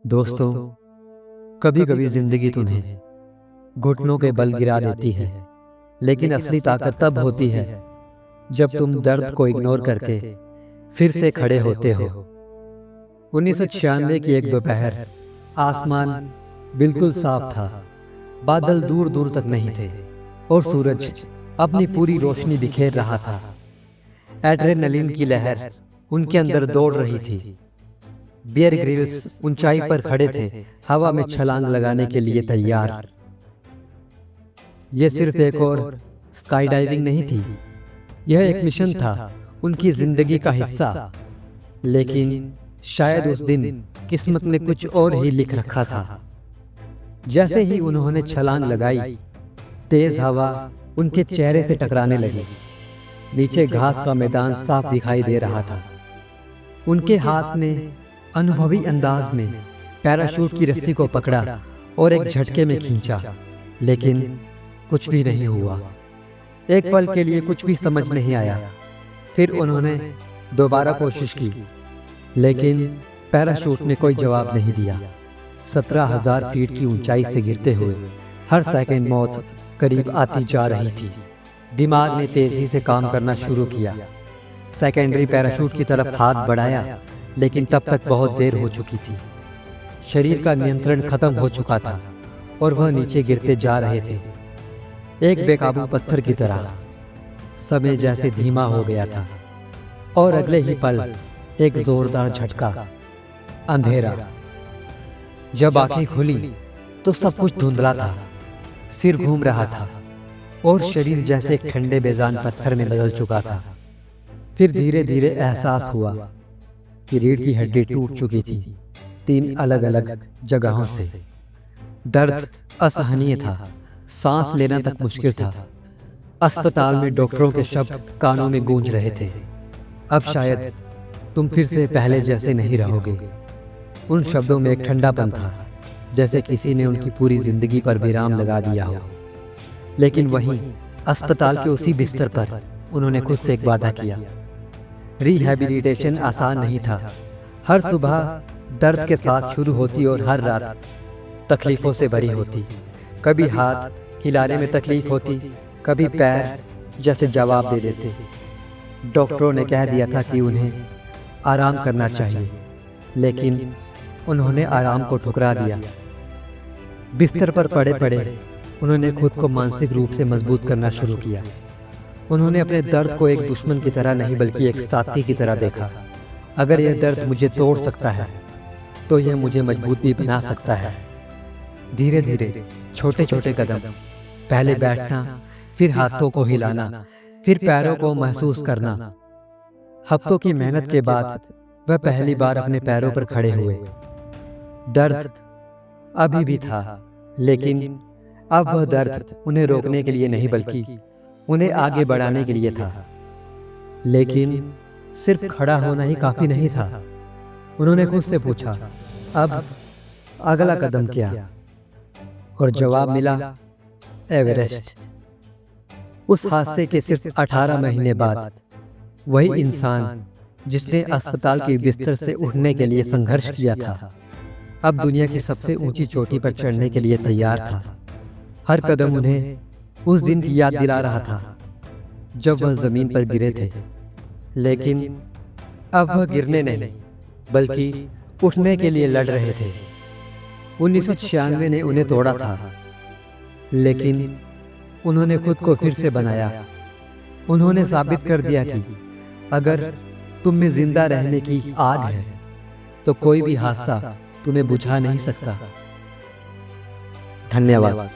दोस्तों, कभी कभी जिंदगी तुम्हें घुटनों के बल गिरा देती है, लेकिन असली ताकत तब होती है जब तुम दर्द को इग्नोर करके फिर से खड़े होते हो। 1996 की एक दोपहर, आसमान बिल्कुल साफ था, बादल दूर दूर तक नहीं थे और सूरज अपनी पूरी रोशनी बिखेर रहा था। एड्रेनलिन की लहर उनके अंदर दौड़ रही थी। बियर ग्रिल्स ऊंचाई पर खड़े थे, हवा में छलांग लगाने के लिए तैयार। यह सिर्फ एक और स्काई डाइविंग नहीं थी, यह एक मिशन था, उनकी जिंदगी का हिस्सा। लेकिन शायद उस दिन किस्मत ने कुछ और ही लिख रखा था। जैसे ही उन्होंने छलांग लगाई, तेज हवा उनके चेहरे से टकराने लगी। नीचे घास का मैदान साफ दिखाई दे रहा था। उनके हाथ ने अनुभवी अंदाज में पैराशूट की रस्सी को पकड़ा और एक झटके में खींचा, लेकिन कुछ भी नहीं हुआ। एक पल के लिए कुछ भी समझ नहीं आया। फिर उन्होंने दोबारा कोशिश की, लेकिन पैराशूट ने कोई जवाब नहीं दिया। 17,000 फीट की ऊंचाई से गिरते हुए हर सेकंड मौत करीब आती जा रही थी। दिमाग ने तेजी से काम करना शुरू किया। सेकेंडरी पैराशूट की तरफ हाथ बढ़ाया, लेकिन तब तक बहुत देर हो चुकी थी। शरीर का नियंत्रण खत्म हो चुका था और वह नीचे गिरते जा रहे थे, एक बेकाबू पत्थर की तरह। समय जैसे धीमा हो गया था और अगले ही पल एक जोरदार झटका, अंधेरा। जब आंखें खुली तो सब कुछ धुंधला था। सिर घूम रहा था और शरीर जैसे एक ठंडे बेजान पत्थर में बदल चुका था। फिर धीरे धीरे एहसास हुआ कि रीढ़ की हड्डी टूट चुकी थी, 3 अलग अलग जगहों से। दर्द असहनीय था, सांस लेना तक मुश्किल था। अस्पताल में डॉक्टरों के शब्द कानों में गूंज रहे थे, अब शायद तुम फिर से पहले जैसे नहीं रहोगे। उन शब्दों में एक ठंडापन था, जैसे किसी ने उनकी पूरी जिंदगी पर विराम लगा दिया हो। लेकिन वहीं अस्पताल के उसी बिस्तर पर उन्होंने खुद से एक वादा किया। रिहैबिलिटेशन आसान नहीं था। हर सुबह दर्द के साथ शुरू होती और हर रात तकलीफों से भरी होती। कभी हाथ हिलाने में तकलीफ होती, कभी पैर जैसे जवाब दे देते। डॉक्टरों ने कह दिया था कि उन्हें आराम करना चाहिए, लेकिन उन्होंने आराम को ठुकरा दिया। बिस्तर पर पड़े पड़े उन्होंने खुद को मानसिक रूप से मजबूत करना शुरू किया। उन्होंने अपने दर्द को एक दुश्मन की तरह नहीं, बल्कि एक साथी की तरह देखा। अगर यह दर्द मुझे तोड़ सकता है, तो यह मुझे मजबूत भी बना सकता है। धीरे धीरे छोटे छोटे कदम, पहले बैठना, फिर हाथों को हिलाना, फिर पैरों को महसूस करना। हफ्तों की मेहनत के बाद वह पहली बार अपने पैरों पर खड़े हुए। दर्द अभी भी था, लेकिन अब वह दर्द उन्हें रोकने के लिए नहीं, बल्कि उन्हें आगे बढ़ाने के लिए था। लेकिन सिर्फ खड़ा होना ही काफी नहीं था। उन्होंने खुद से पूछा, अब अगला कदम क्या? और जवाब मिला, एवरेस्ट। उस हादसे के सिर्फ 18 महीने बाद वही इंसान जिसने अस्पताल के बिस्तर से उठने के लिए संघर्ष किया था, अब दुनिया की सबसे ऊंची चोटी पर चढ़ने के लिए तैयार था। हर कदम उन्हें उस दिन की याद दिला रहा था जब वह जमीन पर गिरे थे। लेकिन अब वह गिरने नहीं, बल्कि उठने के लिए लड़ रहे थे। 1996 ने उन्हें तोड़ा था, लेकिन उन्होंने खुद को फिर से बनाया। उन्होंने साबित कर दिया कि अगर तुम में जिंदा रहने की आग है, तो कोई भी हादसा तुम्हें बुझा नहीं सकता। धन्यवाद।